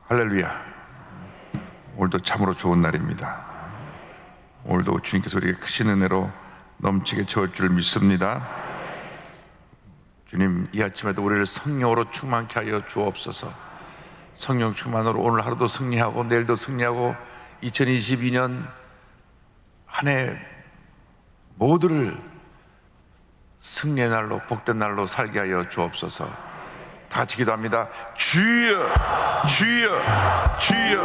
할렐루야. 오늘도 참으로 좋은 날입니다. 오늘도 주님께서 우리에게 크신 은혜로 넘치게 채울 줄 믿습니다. 주님, 이 아침에도 우리를 성령으로 충만케 하여 주옵소서. 성령 충만으로 오늘 하루도 승리하고 내일도 승리하고 2022년 한 해 모두를 승리의 날로, 복된 날로 살게 하여 주옵소서. 다 같이 기도합니다. 주여, 주여, 주여.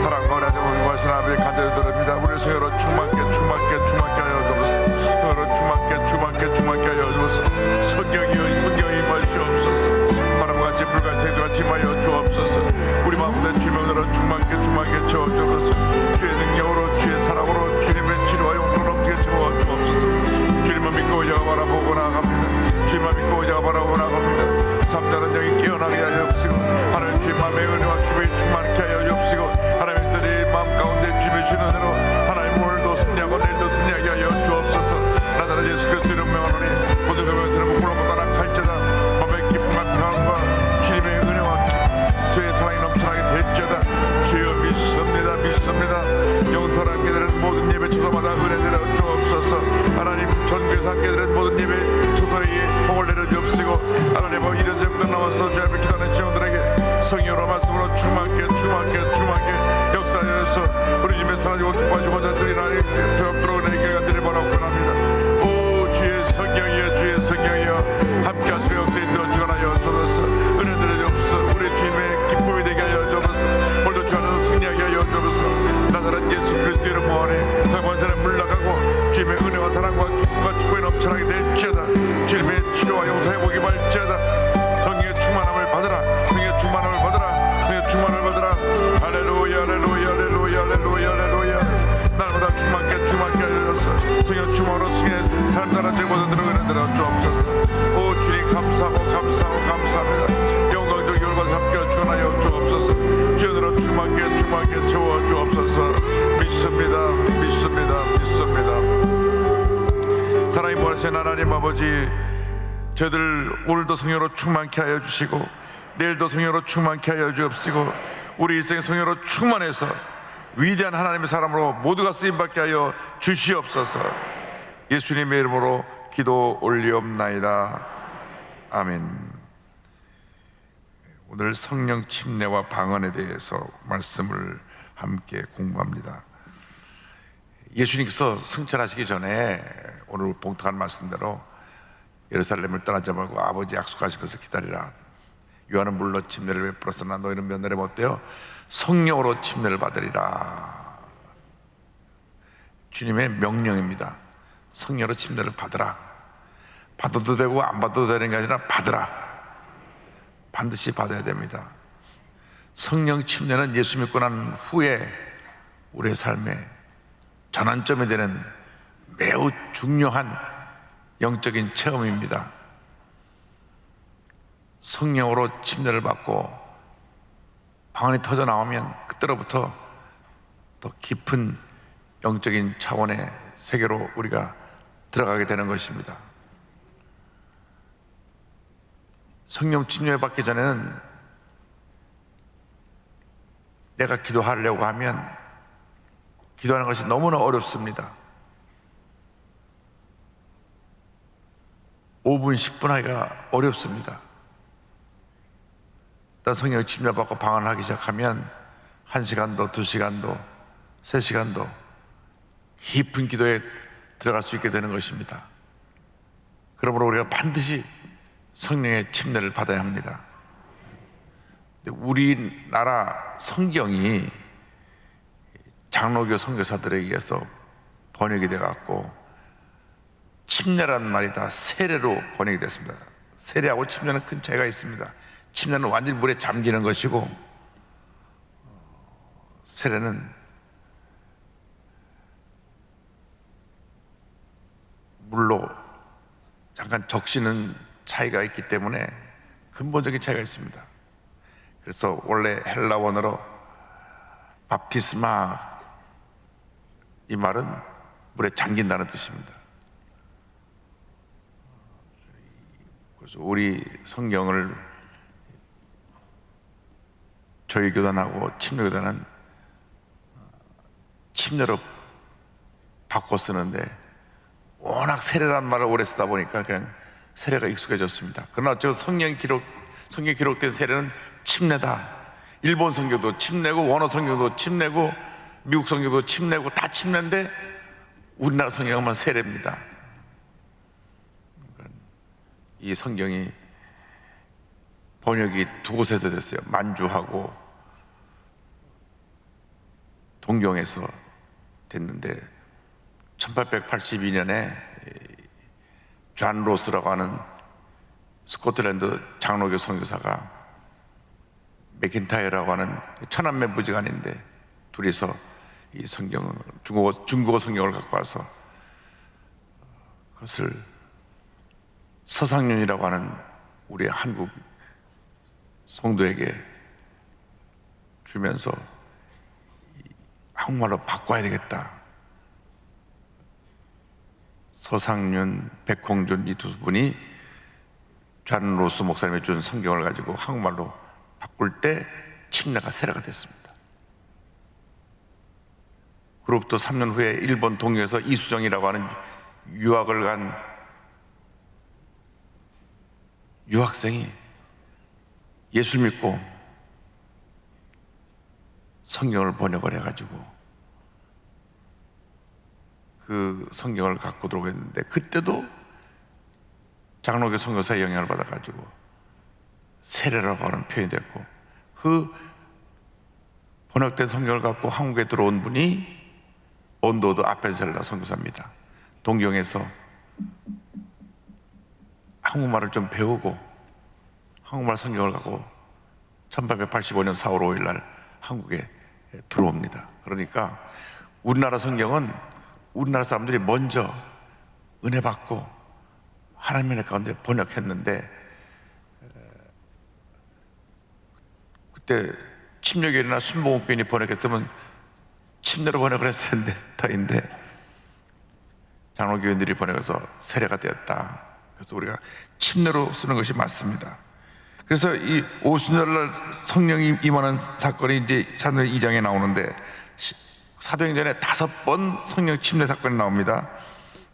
사랑과 은혜로 우리와 하나님의 간절히 드립니다. 우리 성령으로 충만케 하여 주옵소서. 성령으로 충만케 하여 주옵소서. 성령이 임하시옵소서. 바람같이 불같이 같이 임하여 주옵소서. 우리 마음에 주명으로 충만케 채워 주옵소서. 주의 능력으로, 주의 사랑으로, 주님의 치료와 용서로 넘치게 채워 주옵소서. 주님만 믿고 의자가 바라보고 나아갑니다. 주님만 믿고 의자가 바라보고 나아갑니다. 잠자는 영이 깨어나게 하여 주옵시고, 하나님 주의 마음의 은혜와 기쁨이 충만케 하여 주옵시고, 하나님들이 마음 가운데 주님의 주는 은혜로 하나님 오늘도 승리하고 내일도 승리하게 하여 주옵소서. 나자렛 예수 그리스도 이름 명하노니 모든 병에서는 목불로 걷다나 갈지어다. 마음의 기쁨과 평안과 주님의 은혜와 주의 사랑이 넘쳐나게 될지어다. 주여 믿습니다. 영상 함께 되는 모든 예배 초소마다 은혜 내려 주옵소서. 하나님 전교에서 함께 되는 모든 예배 초소에 복을 내려 주옵시고, 하나님 이래서부터 나와서 주 앞에 기도하는 지원들에게 성령으로 말씀으로 충만케 역사하여서 우리 집에 사라지고 기뻐하시고 자들이 하나님 되었도록 은혜의 간절히 바라옵곤 합니다. 오 주의 성령이여 함께 하시고 역사에 주관하여 주옵소서. 은혜 내려 주옵소서. 우리 주님의 기쁨이 되게 하여 주옵소서. 오늘도 주 안에서 승리하게 하여 주옵소서. 나자렛 예수 그리스도 이름 모으니 권세는 물러가고 주님의 은혜와 사랑과 기쁨과 축복이 넘쳐나게 될지어다. 주님의 치료와 용서 회복이 말지어다. 성령의 충만함을 받으라. 할렐루야. 날마다 충만케 하여서 성령 충만으로 승리해 산 나라 제보들을 은혜 내려 주옵소서. 오 주님 감사합니다. 영광적 열받아 함께 주관하여 주옵소서. 주연으로 충만케 채워 주옵소서. 믿습니다. 사랑이 무하신 하나님 아버지, 저희들 오늘도 성령으로 충만케 하여 주시고 내일도 성령으로 충만케 하여 주옵시고, 우리 일생의 성령으로 충만해서 위대한 하나님의 사람으로 모두가 쓰임받게 하여 주시옵소서. 예수님의 이름으로 기도 올리옵나이다. 아멘. 오늘 성령 침례와 방언에 대해서 말씀을 함께 공부합니다. 예수님께서 승천하시기 전에 오늘 봉독한 말씀대로 예루살렘을 떠나지 말고 아버지 약속하신 것을 기다리라. 요한은 물로 침례를 베풀었으나 너희는 면회를 못되어 성령으로 침례를 받으리라. 주님의 명령입니다. 성령으로 침례를 받으라. 받아도 되고 안 받아도 되는 게 아니라 받으라. 반드시 받아야 됩니다. 성령 침례는 예수 믿고 난 후에 우리의 삶의 전환점이 되는 매우 중요한 영적인 체험입니다. 성령으로 침례를 받고 방언이 터져 나오면 그때로부터 더 깊은 영적인 차원의 세계로 우리가 들어가게 되는 것입니다. 성령 침례 받기 전에는 내가 기도하려고 하면 기도하는 것이 너무나 어렵습니다. 5분, 10분 하기가 어렵습니다. 일단 성령 침례 받고 방언을 하기 시작하면 1시간도 2시간도 3시간도 깊은 기도에 들어갈 수 있게 되는 것입니다. 그러므로 우리가 반드시 성령의 침례를 받아야 합니다. 우리나라 성경이 장로교 선교사들에 의해서 번역이 돼갖고 침례라는 말이 다 세례로 번역이 됐습니다. 세례하고 침례는 큰 차이가 있습니다. 침례는 완전히 물에 잠기는 것이고, 세례는 물로 잠깐 적시는 차이가 있기 때문에 근본적인 차이가 있습니다. 그래서 원래 헬라 원어로 밥티스마, 이 말은 물에 잠긴다는 뜻입니다. 그래서 우리 성경을 저희 교단하고 침례교단은 침례로 바꿔 쓰는데 워낙 세례라는 말을 오래 쓰다 보니까 그냥 세례가 익숙해졌습니다. 그러나 저 성경에 기록된 세례는 침례다. 일본 성경도 침례고, 원어 성경도 침례고, 미국 성경도 침례고, 다 침례인데 우리나라 성경은 세례입니다. 이 성경이 번역이 두 곳에서 됐어요. 만주하고 동경에서 됐는데 1882년에 존 로스라고 하는 스코틀랜드 장로교 선교사가 맥킨타이어라고 하는 천안맨 부지간인데 둘이서 이 성경을 중국어 성경을 갖고 와서 그것을 서상윤이라고 하는 우리 한국 성도에게 주면서 한국말로 바꿔야 되겠다. 서상윤, 백홍준 이 두 분이 존 로스 목사님이 준 성경을 가지고 한국말로 바꿀 때 침례가 세례가 됐습니다. 그로부터 3년 후에 일본 동경에서 이수정이라고 하는 유학을 간 유학생이 예수 믿고 성경을 번역을 해가지고 그 성경을 갖고 들어오겠는데, 그때도 장로교 선교사의 영향을 받아가지고 세례라고 하는 표현이 됐고, 그 번역된 성경을 갖고 한국에 들어온 분이 온도드 아펜셀라 선교사입니다. 동경에서 한국말을 좀 배우고 한국말 성경을 갖고 1885년 4월 5일 날 한국에 들어옵니다. 그러니까 우리나라 성경은 우리나라 사람들이 먼저 은혜 받고 하나님의 은혜 가운데 번역했는데, 그때 침례교회나 순복음교인이 번역했으면 침례로 번역을 했을 텐데 터인데 장로교인들이 번역해서 세례가 되었다. 그래서 우리가 침례로 쓰는 것이 맞습니다. 그래서 이 오순절날 성령이 임하는 사건이 이제 사도행전 2장에 나오는데, 사도행전에 5번 성령 침례 사건이 나옵니다.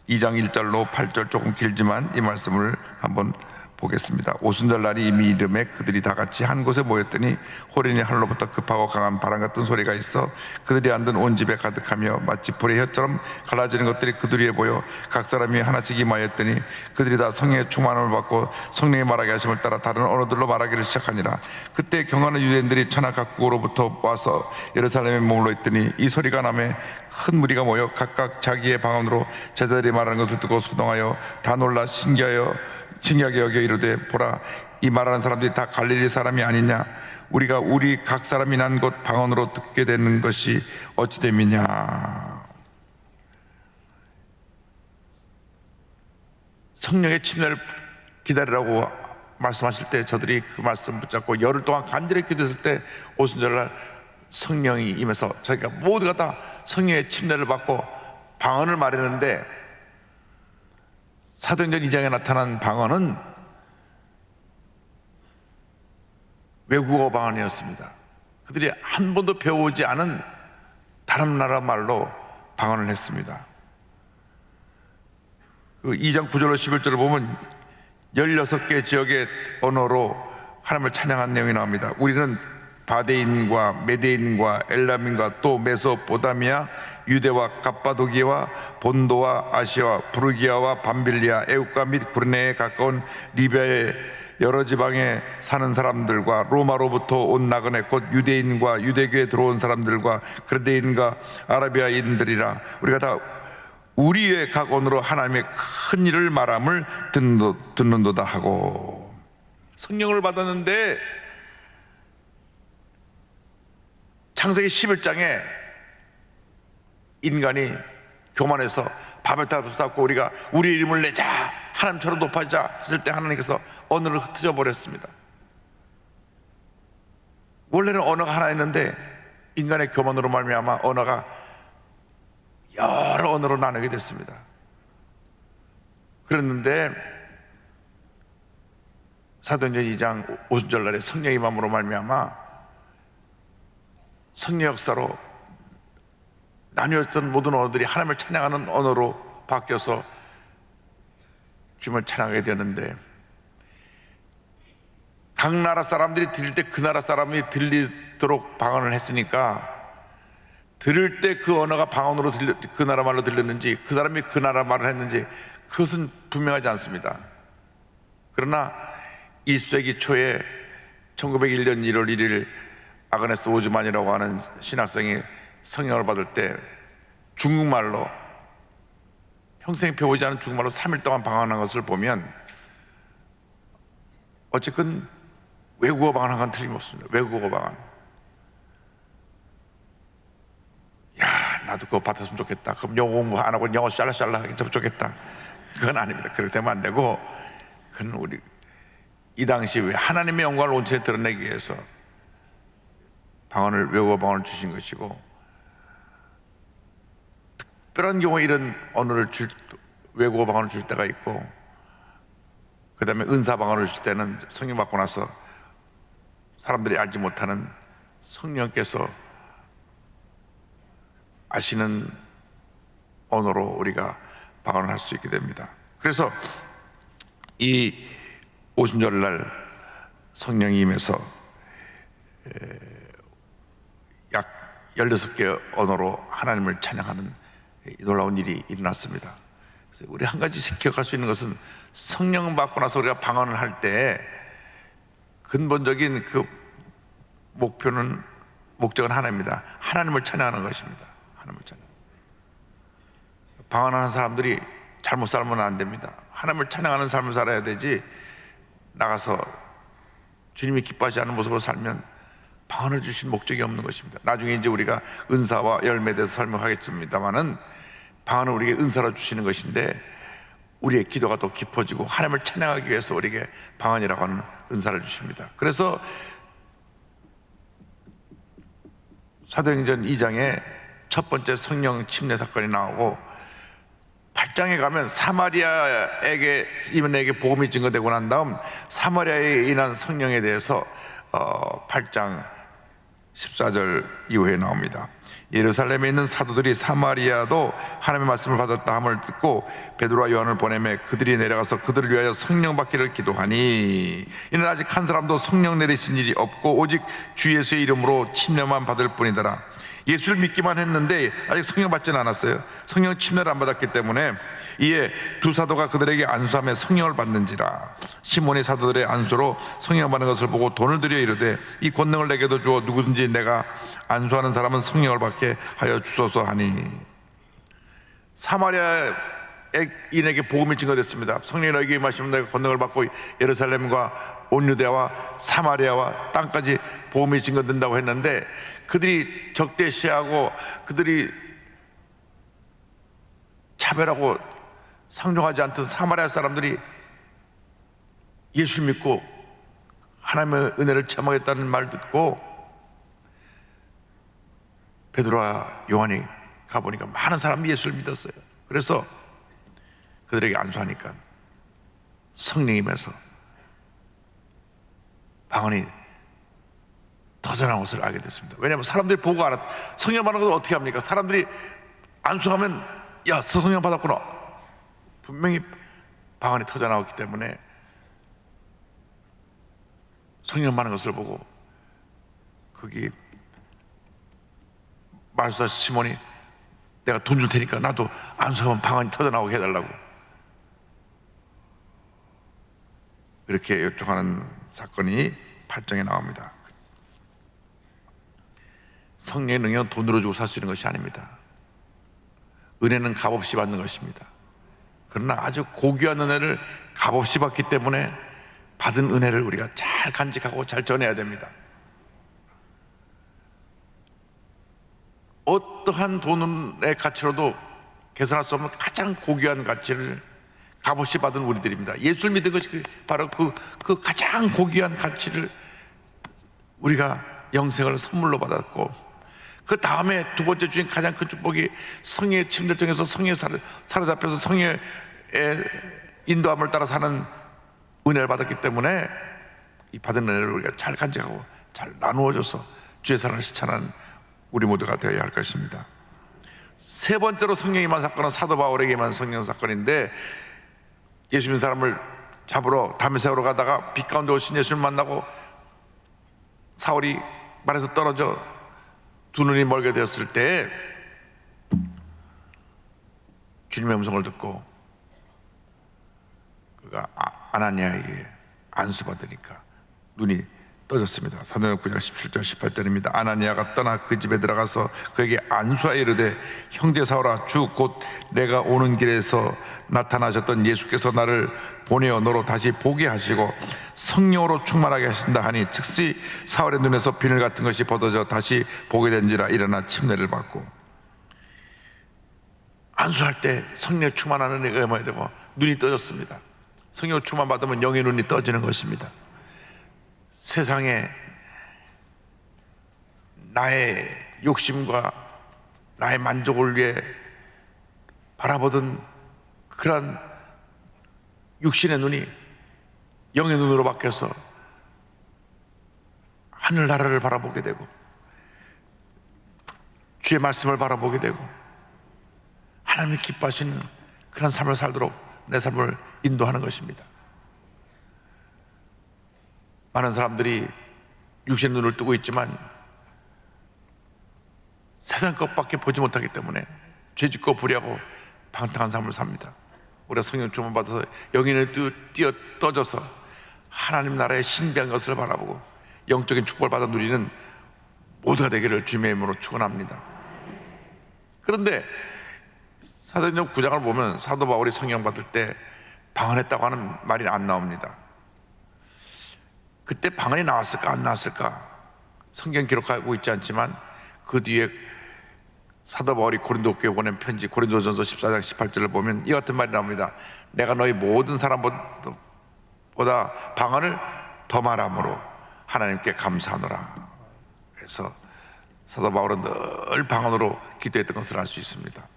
2장 1절로 8절, 조금 길지만 이 말씀을 한번 보겠습니다. 오순절 날이 이미 이름에 그들이 다 같이 한 곳에 모였더니 호련히 하늘로부터 급하고 강한 바람 같은 소리가 있어 그들이 앉은 온 집에 가득하며 마치 불의 혀처럼 갈라지는 것들이 그들 위에 보여 각 사람이 하나씩 임하였더니 그들이 다 성령의 충만함을 받고 성령의 말하게 하심을 따라 다른 언어들로 말하기를 시작하니라. 그때 경하는 유대인들이 천하 각국으로부터 와서 예루살렘에 머물러 있더니 이 소리가 나매 큰 무리가 모여 각각 자기의 방언으로 제자들이 말하는 것을 듣고 소동하여 다 놀라 신기하게 여겨 이르되, 보라, 이 말하는 사람들이 다 갈릴리 사람이 아니냐? 우리가 우리 각 사람이 난 곳 방언으로 듣게 되는 것이 어찌 됨이냐? 성령의 침례를 기다리라고 말씀하실 때 저들이 그 말씀 붙잡고 열흘 동안 간절히 기도했을 때 오순절날 성령이 임해서 저희가 모두가 다 성령의 침례를 받고 방언을 말했는데, 사도행전 2장에 나타난 방언은 외국어 방언이었습니다. 그들이 한 번도 배워오지 않은 다른 나라 말로 방언을 했습니다. 그 2장 9절로 11절을 보면 16개 지역의 언어로 하나님을 찬양한 내용이 나옵니다. 우리는 바데인과 메데인과 엘람인과 또 메소포타미아, 유대와 갑바도기와 본도와 아시아와 부르기아와 밤빌리아, 애국가 및 구르네에 가까운 리비아의 여러 지방에 사는 사람들과 로마로부터 온 나그네 곧 유대인과 유대교에 들어온 사람들과 그레데인과 아라비아인들이라 우리가 다 우리의 각 언어로 하나님의 큰 일을 말함을 듣는도다 하고. 성령을 받았는데 창세기 11장에 인간이 교만해서 바벨탑을 쌓고 우리가 우리 이름을 내자, 하나님처럼 높아지자 했을 때 하나님께서 언어를 흩어져 버렸습니다. 원래는 언어가 하나 있는데 인간의 교만으로 말미암아 언어가 여러 언어로 나누게 됐습니다. 그랬는데 사도행전 2장 오순절날에 성령의 임함으로 말미암아 성령 역사로 나뉘었던 모든 언어들이 하나님을 찬양하는 언어로 바뀌어서 주님을 찬양하게 되는데, 각 나라 사람들이 들을 때 그 나라 사람이 들리도록 방언을 했으니까, 들을 때 그 언어가 방언으로 그 나라 말로 들렸는지 그 사람이 그 나라 말을 했는지 그것은 분명하지 않습니다. 그러나 20세기 초에 1901년 1월 1일 아그네스 오즈만이라고 하는 신학생이 성령을 받을 때 중국말로, 평생 배우지 않은 중국말로 3일 동안 방언한 것을 보면 어쨌든 외국어 방언한 건 틀림없습니다. 외국어 방언. 야, 나도 그거 받았으면 좋겠다. 그럼 영어 공부 안 하고 영어 샬라샬라 하겠으면 좋겠다. 그건 아닙니다. 그렇게 되면 안 되고, 그건 우리 이 당시 왜 하나님의 영광을 온전히 드러내기 위해서 방언을, 외국어 방언을 주신 것이고, 특별한 경우에 이런 언어를 외국어 방언을 줄 때가 있고, 그 다음에 은사 방언을 줄 때는 성령 받고 나서 사람들이 알지 못하는 성령께서 아시는 언어로 우리가 방언을 할 수 있게 됩니다. 그래서 이 오순절날 성령이 임해서 약 16개 언어로 하나님을 찬양하는 놀라운 일이 일어났습니다. 그래서 우리 한 가지 기억할 수 있는 것은, 성령 받고 나서 우리가 방언을 할 때 근본적인 그 목적은 하나입니다. 하나님을 찬양하는 것입니다. 하나님을 찬양. 방언하는 사람들이 잘못 살면 안 됩니다. 하나님을 찬양하는 삶을 살아야 되지, 나가서 주님이 기뻐하지 않는 모습으로 살면 방언을 주신 목적이 없는 것입니다. 나중에 이제 우리가 은사와 열매에 대해서 설명하겠습니다만은, 방언은 우리에게 은사로 주시는 것인데, 우리의 기도가 더 깊어지고 하나님을 찬양하기 위해서 우리에게 방언이라고 하는 은사를 주십니다. 그래서 사도행전 2장에 첫 번째 성령 침례 사건이 나오고, 8장에 가면 사마리아에게 이민에게 복음이 증거되고 난 다음 사마리아에 인한 성령에 대해서 8장 14절 이후에 나옵니다. 예루살렘에 있는 사도들이 사마리아도 하나님의 말씀을 받았다 함을 듣고 베드로와 요한을 보내매 그들이 내려가서 그들을 위하여 성령 받기를 기도하니, 이는 아직 한 사람도 성령 내리신 일이 없고 오직 주 예수의 이름으로 침례만 받을 뿐이더라. 예수를 믿기만 했는데 아직 성령 받지는 않았어요. 성령 침례를 안 받았기 때문에. 이에 두 사도가 그들에게 안수하며 성령을 받는지라. 시몬이 사도들의 안수로 성령 받는 것을 보고 돈을 들여 이르되, 이 권능을 내게도 주어 누구든지 내가 안수하는 사람은 성령을 받게 하여 주소서 하니. 사마리아인에게 복음이 증거됐습니다. 성령이 너에게 임하시면 내가 권능을 받고 예루살렘과 온 유대와 사마리아와 땅까지 복음이 증거된다고 했는데, 그들이 적대시하고 그들이 차별하고 상종하지 않던 사마리아 사람들이 예수를 믿고 하나님의 은혜를 체험하겠다는 말을 듣고 베드로와 요한이 가보니까 많은 사람이 예수를 믿었어요. 그래서 그들에게 안수하니까 성령이 임해서 방언이 터져나온 것을 알게 됐습니다. 왜냐하면 사람들이 보고 성령 받는 것을 어떻게 합니까? 사람들이 안수하면, 야, 성령 받았구나. 분명히 방언이 터져나왔기 때문에 성령 받는 것을 보고, 거기 말수사 시몬이 내가 돈 줄 테니까 나도 안수하면 방언이 터져나오게 해달라고 이렇게 요청하는 사건이 8장에 나옵니다. 성령의 능력은 돈으로 주고 살 수 있는 것이 아닙니다. 은혜는 값없이 받는 것입니다. 그러나 아주 고귀한 은혜를 값없이 받기 때문에 받은 은혜를 우리가 잘 간직하고 잘 전해야 됩니다. 어떠한 돈의 가치로도 계산할 수 없는 가장 고귀한 가치를 값없이 받은 우리들입니다. 예수를 믿은 것이 바로 그 가장 고귀한 가치를 우리가 영생을 선물로 받았고, 그 다음에 두 번째 주인 가장 큰 축복이 성의 침례통에서 성에 사로잡혀서 성의 인도함을 따라 사는 은혜를 받았기 때문에, 이 받은 은혜를 우리가 잘 간직하고 잘 나누어줘서 주의 사랑을 실천하는 우리 모두가 되어야 할 것입니다. 세 번째로 성령이 임한 사건은 사도 바울에게 임한 성령 사건인데, 예수 믿는 사람을 잡으러 다메섹으로 가다가 빛 가운데 오신 예수를 만나고 사울이 말에서 떨어져 두 눈이 멀게 되었을 때 주님의 음성을 듣고 그가 아나니아에게 안수받으니까 눈이 떠졌습니다. 사도행전 9장 17절 18절입니다. 아나니아가 떠나 그 집에 들어가서 그에게 안수하여 이르되, 형제 사울아, 주 곧 내가 오는 길에서 나타나셨던 예수께서 나를 보내어 너로 다시 보게 하시고 성령으로 충만하게 하신다 하니, 즉시 사울의 눈에서 비늘 같은 것이 벗어져 다시 보게 된지라. 일어나 침례를 받고. 안수할 때 성령 충만하는 애가 임해야 되고 눈이 떠졌습니다. 성령 충만 받으면 영의 눈이 떠지는 것입니다. 세상에 나의 욕심과 나의 만족을 위해 바라보던 그런 육신의 눈이 영의 눈으로 바뀌어서 하늘나라를 바라보게 되고 주의 말씀을 바라보게 되고 하나님이 기뻐하시는 그런 삶을 살도록 내 삶을 인도하는 것입니다. 많은 사람들이 육신의 눈을 뜨고 있지만 세상 것밖에 보지 못하기 때문에 죄짓고 불의하고 방탕한 삶을 삽니다. 우리가 성령 충만 받아서 영의 눈이 뛰어 떠져서 하나님 나라의 신비한 것을 바라보고 영적인 축복을 받아 누리는 모두가 되기를 주님의 이름으로 축원합니다. 그런데 사도행전 9장을 보면 사도 바울이 성령 받을 때 방언했다고 하는 말이 안 나옵니다. 그때 방언이 나왔을까 안 나왔을까 성경 기록하고 있지 않지만 그 뒤에 사도 바울이 고린도 교회에 보낸 편지 고린도전서 14장 18절을 보면 이 같은 말이 나옵니다. 내가 너희 모든 사람보다 방언을 더 말함으로 하나님께 감사하노라. 그래서 사도 바울은 늘 방언으로 기도했던 것을 알 수 있습니다.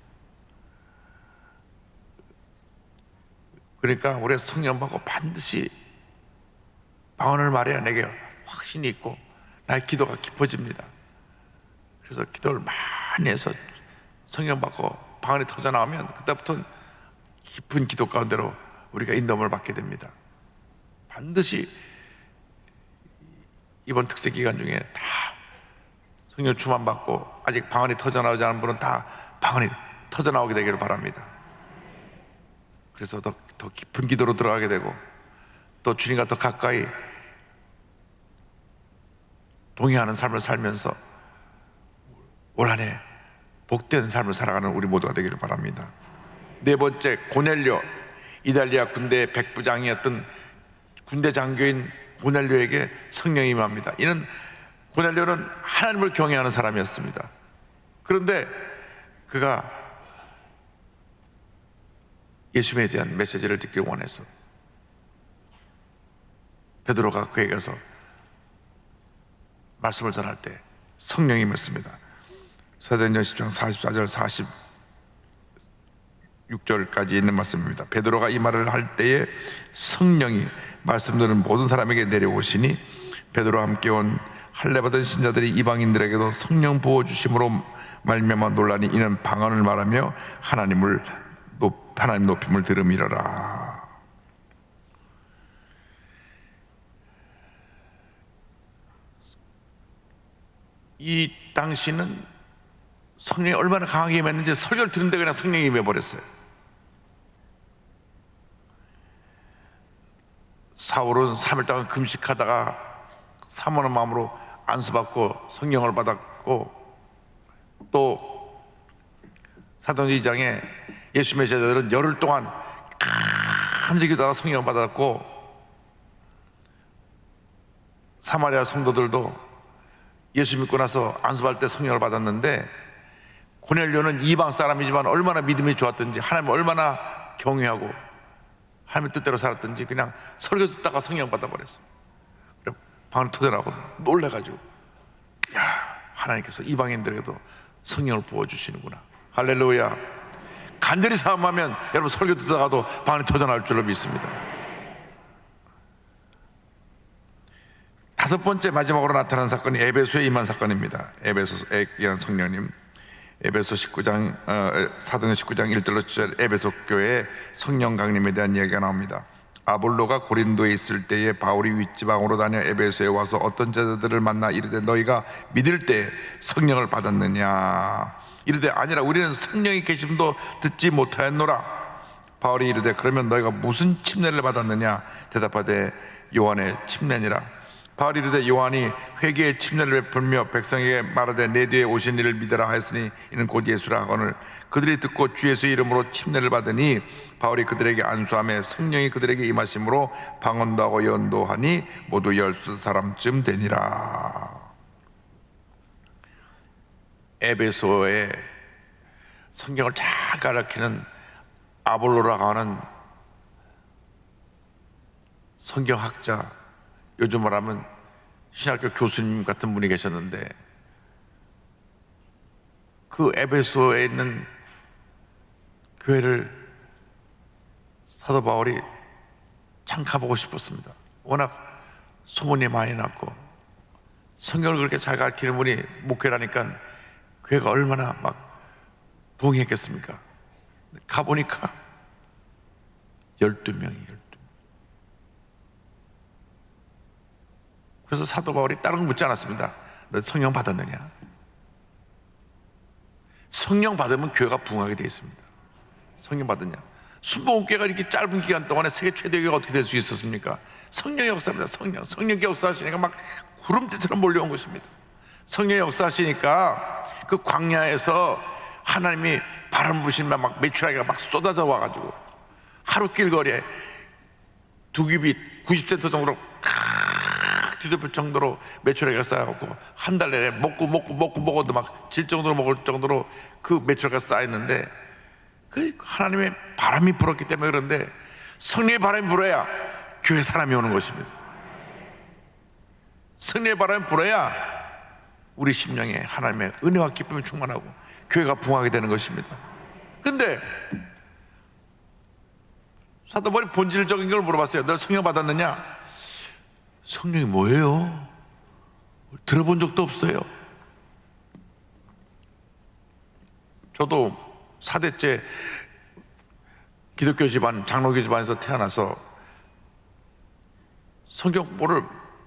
그러니까 우리가 성령 받고 반드시 방언을 말해야 내게 확신이 있고 나의 기도가 깊어집니다. 그래서 기도를 많이 해서 성령 받고 방언이 터져 나오면 그때부터는 깊은 기도 가운데로 우리가 인도함을 받게 됩니다. 반드시 이번 특세 기간 중에 다 성령 충만 받고 아직 방언이 터져 나오지 않은 분은 다 방언이 터져 나오게 되기를 바랍니다. 그래서 더 깊은 기도로 들어가게 되고 또 주님과 더 가까이 동의하는 삶을 살면서 올 한 해 복된 삶을 살아가는 우리 모두가 되기를 바랍니다. 네 번째, 고넬료, 이달리아 군대의 백부장이었던 군대 장교인 고넬료에게 성령이 임합니다. 이는 고넬료는 하나님을 경외하는 사람이었습니다. 그런데 그가 예수님에 대한 메시지를 듣기 원해서 베드로가 그에게 가서 말씀을 전할 때 성령이 임했습니다. 사도행전 10장 44절 46절까지 있는 말씀입니다. 베드로가 이 말을 할 때에 성령이 말씀 듣는 모든 사람에게 내려오시니 베드로와 함께 온 할례받은 신자들이 이방인들에게도 성령 부어주심으로 말미암아 놀라니 이는 방언을 말하며 하나님 높임을 들음이러라. 이 당시는 성령이 얼마나 강하게 임했는지 설교를 듣는데 그냥 성령이 임해버렸어요. 사울은 3일 동안 금식하다가 사모하는 마음으로 안수받고 성령을 받았고, 또 사도행전 2장에 예수님의 제자들은 열흘 동안 간절히 기도하다가 성령을 받았고, 사마리아 성도들도 예수 믿고 나서 안수받을 때 성령을 받았는데, 고넬료는 이방 사람이지만 얼마나 믿음이 좋았든지 하나님을 얼마나 경외하고 하나님의 뜻대로 살았든지 그냥 설교 듣다가 성령 받아버렸어요. 방언이 터져나오고 놀래가지고, 야, 하나님께서 이방인들에게도 성령을 부어주시는구나. 할렐루야. 간절히 사모하면 여러분 설교 듣다가도 방언이 터져나올 줄로 믿습니다. 5번째 마지막으로 나타난 사건이 에베소에 임한 사건입니다. 에베소에 의한 성령님. 에베소 19장 사도행 19장 1절로 7절 에베소 교회의 성령 강림에 대한 이야기가 나옵니다. 아볼로가 고린도에 있을 때에 바울이 윗지방으로 다녀 에베소에 와서 어떤 제자들을 만나 이르되 너희가 믿을 때 성령을 받았느냐 이르되 아니라 우리는 성령이 계심도 듣지 못하였노라. 바울이 이르되 그러면 너희가 무슨 침례를 받았느냐 대답하되 요한의 침례니라. 바울이 이르되 요한이 회개의 침례를 베풀며 백성에게 말하되 내 뒤에 오신 이를 믿으라 하였으니 이는 곧 예수라 하거늘 그들이 듣고 주 예수 이름으로 침례를 받으니 바울이 그들에게 안수하며 성령이 그들에게 임하심으로 방언도 하고 예언도 하니 모두 10사람쯤 되니라. 에베소에 성경을 잘 가르치는 아볼로라고 하는 성경학자, 요즘 말하면 신학교 교수님 같은 분이 계셨는데 그 에베소에 있는 교회를 사도 바울이 참 가보고 싶었습니다. 워낙 소문이 많이 났고 성경을 그렇게 잘 가르치는 분이 목회라니까 교회가 얼마나 막 부흥했겠습니까? 가보니까 12명이. 그래서 사도 바울이 다른 거 묻지 않았습니다. 너 성령 받았느냐? 성령 받으면 교회가 부흥하게 되어 있습니다. 성령 받았냐? 순복음교회가 이렇게 짧은 기간 동안에 세계 최대 교회가 어떻게 될 수 있었습니까? 성령의 역사입니다. 성령의 역사하시니까 막 구름대처럼 몰려온 것입니다. 성령의 역사하시니까 그 광야에서 하나님이 바람 부시면 막 메추라기가 막 쏟아져 와가지고 하루 길거리에 두깁이 90cm 정도로 뒤덮을 정도로 메추라기가 쌓여갖고 한 달 내내 먹어도 막 질 정도로 먹을 정도로 그 메추라기가 쌓였는데 그 하나님의 바람이 불었기 때문에 그런데 성령의 바람이 불어야 교회 사람이 오는 것입니다. 성령의 바람이 불어야 우리 심령에 하나님의 은혜와 기쁨이 충만하고 교회가 부흥하게 되는 것입니다. 근데 사도 바울이 본질적인 걸 물어봤어요. 너 성령 받았느냐? 성령이 뭐예요? 들어본 적도 없어요. 저도 4대째 기독교 집안, 장로교 집안에서 태어나서 성경 공부를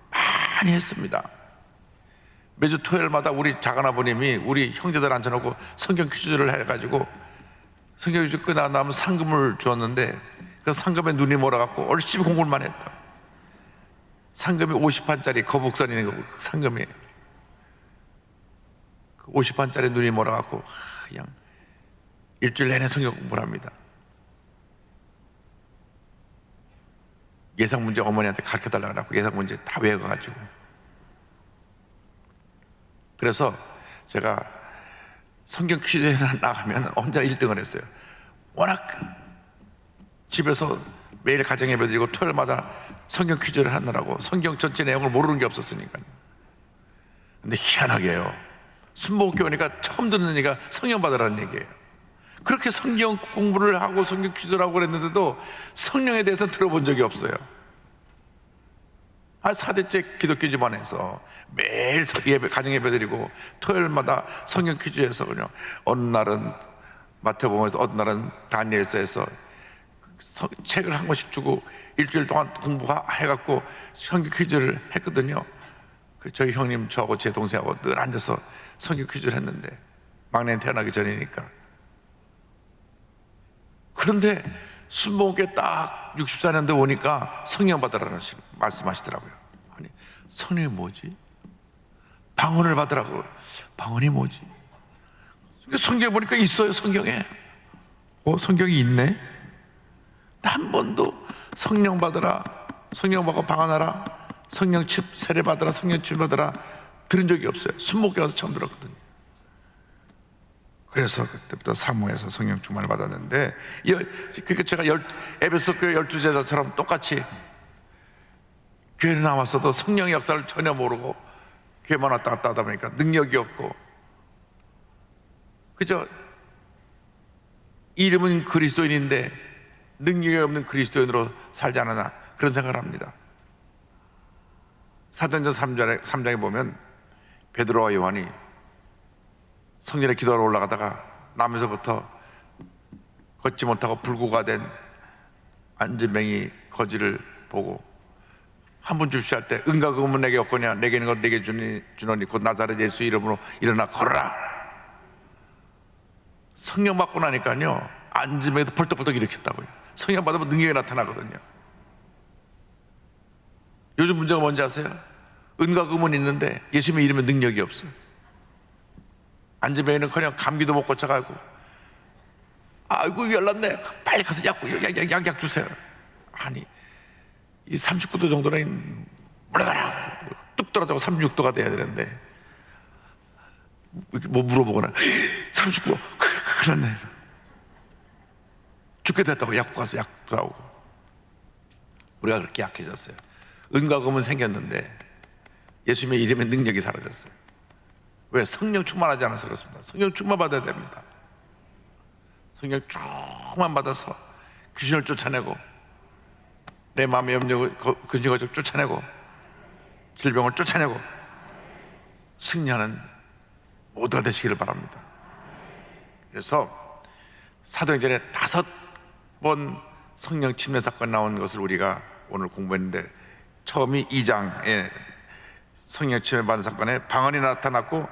많이 했습니다. 매주 토요일마다 우리 작은아버님이 우리 형제들 앉혀놓고 성경 퀴즈를 해가지고 성경 퀴즈 끝나면 상금을 주었는데 그 상금에 눈이 멀어갖고 열심히 공부만 했다. 상금이 50판짜리 거북선 있는 거고 상금이 50판짜리 눈이 멀어갖고 그냥 일주일 내내 성경 공부를 합니다. 예상문제 어머니한테 가르쳐달라고 하고 예상문제 다 외워가지고 그래서 제가 성경 퀴즈에 나가면 혼자 1등을 했어요. 워낙 집에서 매일 가정예배 드리고 토요일마다 성경 퀴즈를 하느라고 성경 전체 내용을 모르는 게 없었으니까. 근데 희한하게요, 순복음교회 오니까 처음 듣는 얘기가 성령 받으라는 얘기예요. 그렇게 성경 공부를 하고 성경 퀴즈를 하고 그랬는데도 성령에 대해서는 들어본 적이 없어요. 4대째 기독교 집안에서 매일 가정예배 드리고 토요일마다 성경 퀴즈에서 그냥 어느 날은 마태복음에서 어느 날은 다니엘서에서 책을 한 권씩 주고 일주일 동안 공부해갖고 성경 퀴즈를 했거든요. 저희 형님, 저하고 제 동생하고 늘 앉아서 성경 퀴즈를 했는데 막내 태어나기 전이니까. 그런데 순복음교회 딱 64년대 오니까 성령 받으라는 말씀하시더라고요. 아니, 성령이 뭐지? 방언을 받으라고. 방언이 뭐지? 성경에 보니까 있어요. 성경에 성경이 있네. 한 번도 성령 받으라, 성령 받고 방언하라, 성령 세례 받으라, 성령 칠 받으라 들은 적이 없어요. 순복음교회 와서 처음 들었거든요. 그래서 그때부터 사모해서 성령 충만을 받았는데, 그러니까 제가 에베소 교회 12제자처럼 똑같이 교회에 나왔어도 성령의 역사를 전혀 모르고 교회만 왔다 갔다 하다 보니까 능력이 없고 그저 이름은 그리스도인인데 능력이 없는 그리스도인으로 살지 않았나 그런 생각을 합니다. 사도행전 3장에 보면 베드로와 요한이 성전에 기도하러 올라가다가 남에서부터 걷지 못하고 불구가 된 안진뱅이 거지를 보고 한 분 줍시오 할 때 은과 금은 내게 없거냐 내게 있는 것 내게 주노니 곧 나사렛 예수 이름으로 일어나 걸어라. 성령 받고 나니까요 안진뱅이도 벌떡벌떡 일으켰다고요. 성령 받으면 능력이 나타나거든요. 요즘 문제가 뭔지 아세요? 은과 금은 있는데 예수님의 이름에 능력이 없어요. 안진뱅이는 그냥 감기도 못 고쳐가고 아이고 열났네 빨리 가서 약 주세요. 아니 이 39도 정도는 뚝 떨어지고 36도가 돼야 되는데 뭐 물어보거나 39도 큰일 났네 죽게 됐다고 약 가서 약도 하고. 우리가 그렇게 약해졌어요. 은과 금은 생겼는데 예수님의 이름의 능력이 사라졌어요. 왜? 성령 충만하지 않아서 그렇습니다. 성령 충만 받아야 됩니다. 성령 충만 받아서 귀신을 쫓아내고 내 마음의 염려를 근심을 쫓아내고 질병을 쫓아내고 승리하는 모두가 되시기를 바랍니다. 그래서 사도행전에 5번 성령 침례 사건 나온 것을 우리가 오늘 공부했는데 처음이 2장에 성령 침례 받은 사건에 방언이 나타났고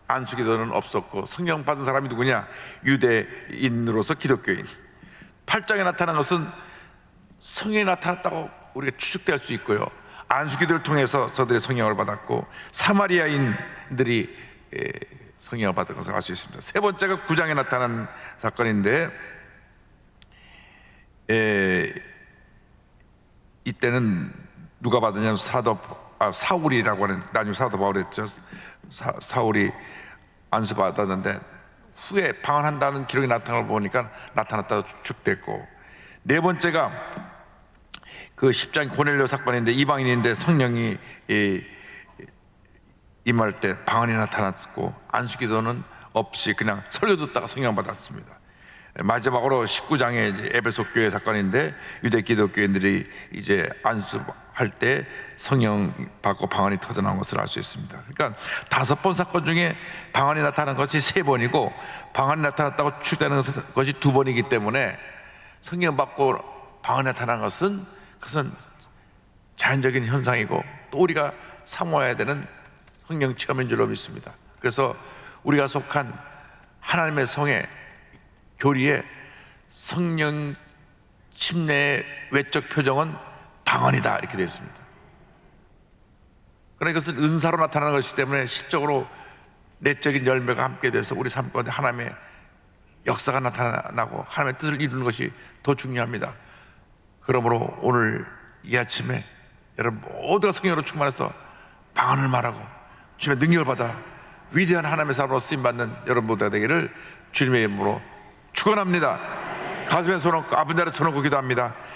안수기도는 없었고 성령 받은 사람이 누구냐? 유대인으로서 기독교인. 8장에 나타난 것은 성령이 나타났다고 우리가 추측될 수 있고요. 안수기도를 통해서 저들의 성령을 받았고 사마리아인들이 성령을 받은 것을 알 수 있습니다. 세 번째가 9장에 나타난 사건인데 이때는 누가 받았냐면 사울이라고 하는 나중에 사도 바울이 했죠. 사울이 안수받았는데 후에 방언한다는 기록이 나타난 걸 보니까 나타났다고 추측됐고 네 번째가 그 10장 고넬료 사건인데 이방인인데 성령이 임할 때 방언이 나타났고 안수기도는 없이 그냥 설교 듣다가 성령 받았습니다. 마지막으로 19장에 이제 에베소 교회 사건인데 유대 기독교인들이 이제 안수할 때 성령 받고 방언이 터져나온 것을 알 수 있습니다. 그러니까 5번 사건 중에 방언이 나타난 것이 3번이고 방언이 나타났다고 추측되는 것이 2번이기 때문에 성령 받고 방언이 나타난 것은 그것은 자연적인 현상이고 또 우리가 사모해야 되는 성령 체험인 줄로 믿습니다. 그래서 우리가 속한 하나님의 성의 교리에 성령 침례의 외적 표정은 방언이다 이렇게 되어 있습니다. 그러나 이것은 은사로 나타나는 것이기 때문에 실적으로 내적인 열매가 함께 돼서 우리 삶 가운데 하나님의 역사가 나타나고 하나님의 뜻을 이루는 것이 더 중요합니다. 그러므로 오늘 이 아침에 여러분 모두가 성령으로 충만해서 방언을 말하고 주님의 능력을 받아 위대한 하나님의 사람으로 쓰임받는 여러분 모두가 되기를 주님의 이름으로 축원합니다. 가슴에 손 얹고 아버지 나라에 손 얹고 기도합니다.